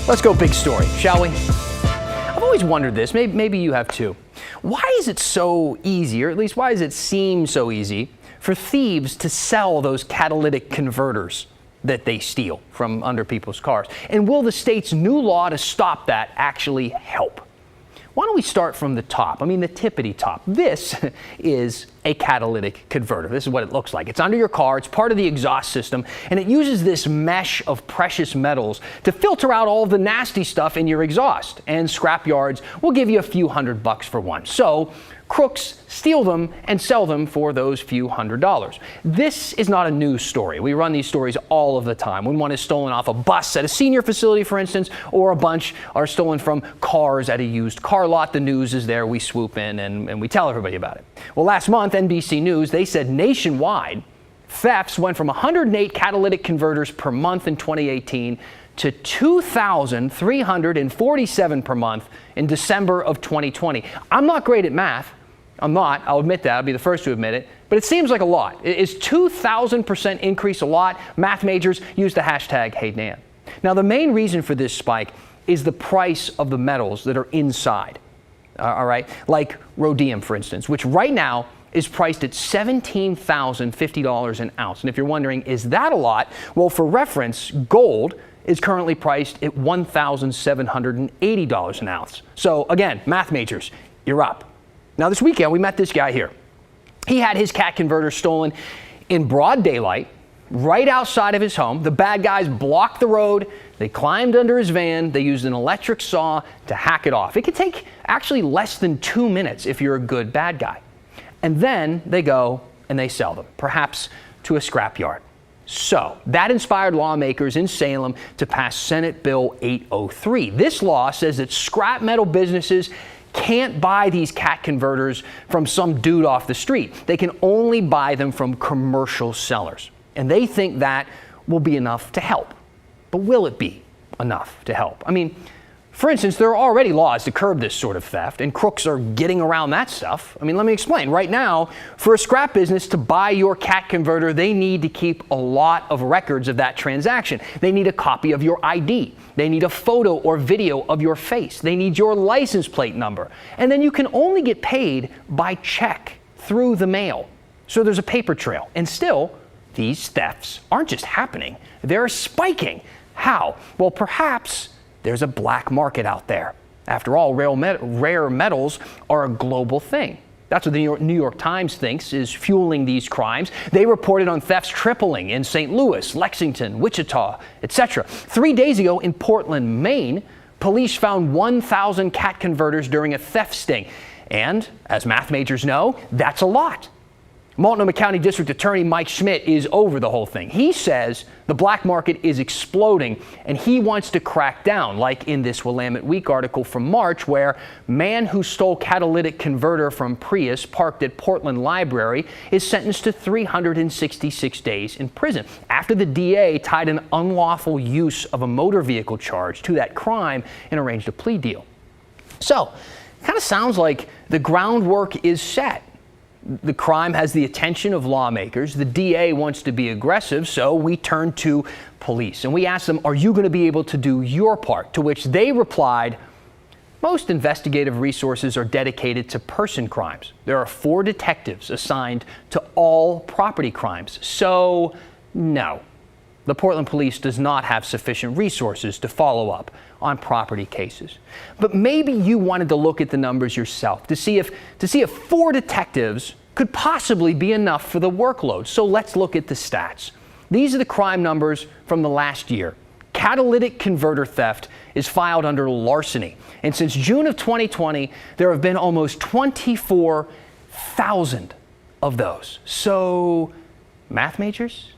Let's go big story, shall we? I've always wondered this, maybe you have too. Why is it so easy, or at least why does it seem so easy, for thieves to sell those catalytic converters that they steal from under people's cars? And will the state's new law to stop that actually help? Why don't we start from the top? I mean, the tippity top. This is a catalytic converter. This is what it looks like. It's under your car. It's part of the exhaust system, and it uses this mesh of precious metals to filter out all the nasty stuff in your exhaust. And scrap yards will give you a few $100 for one. So crooks steal them and sell them for those few $100s. This is not a news story. We run these stories all of the time. When one is stolen off a bus at a senior facility, for instance, or a bunch are stolen from cars at a used car lot, the news is there. We swoop in and we tell everybody about it. Well, last month, NBC News, they said nationwide, thefts went from 108 catalytic converters per month in 2018 to 2,347 per month in December of 2020. I'm not great at math. I'm not. I'll admit that. I'll be the first to admit it. But it seems like a lot. Is 2,000% increase a lot? Math majors use the hashtag #HeyNan. Now, the main reason for this spike is the price of the metals that are inside. All right? Like rhodium, for instance, which right now is priced at $17,050 an ounce. And if you're wondering, is that a lot? Well, for reference, gold is currently priced at $1,780 an ounce. So again, math majors, you're up. Now this weekend, we met this guy here. He had his cat converter stolen in broad daylight, right outside of his home. The bad guys blocked the road. They climbed under his van. They used an electric saw to hack it off. It could take actually less than 2 minutes if you're a good bad guy. And then they go and they sell them, perhaps to a scrapyard. So that inspired lawmakers in Salem to pass Senate Bill 803. This law says that scrap metal businesses can't buy these cat converters from some dude off the street. They can only buy them from commercial sellers. And they think that will be enough to help. But will it be enough to help? I mean, for instance, there are already laws to curb this sort of theft, and crooks are getting around that stuff. I mean, let me explain. Right now, for a scrap business to buy your cat converter, they need to keep a lot of records of that transaction. They need a copy of your ID. They need a photo or video of your face. They need your license plate number. And then you can only get paid by check through the mail. So there's a paper trail. And still, these thefts aren't just happening. They're spiking. How? Well, perhaps there's a black market out there. After all, rare metals are a global thing. That's what the New York Times thinks is fueling these crimes. They reported on thefts tripling in St. Louis, Lexington, Wichita, etc. 3 days ago in Portland, Maine, police found 1,000 cat converters during a theft sting. And, as math majors know, that's a lot. Multnomah County District Attorney Mike Schmidt is over the whole thing. He says the black market is exploding and he wants to crack down, like in this Willamette Week article from March, where man who stole catalytic converter from Prius parked at Portland Library is sentenced to 366 days in prison after the DA tied an unlawful use of a motor vehicle charge to that crime and arranged a plea deal. So, it kind of sounds like the groundwork is set. The crime has the attention of lawmakers. The DA wants to be aggressive, so we turn to police. And we asked them, are you going to be able to do your part? To which they replied, most investigative resources are dedicated to person crimes. There are 4 detectives assigned to all property crimes. So, no. The Portland Police does not have sufficient resources to follow up on property cases. But maybe you wanted to look at the numbers yourself to see if 4 detectives could possibly be enough for the workload. So let's look at the stats. These are the crime numbers from the last year. Catalytic converter theft is filed under larceny. And since June of 2020, there have been almost 24,000 of those. So, math majors?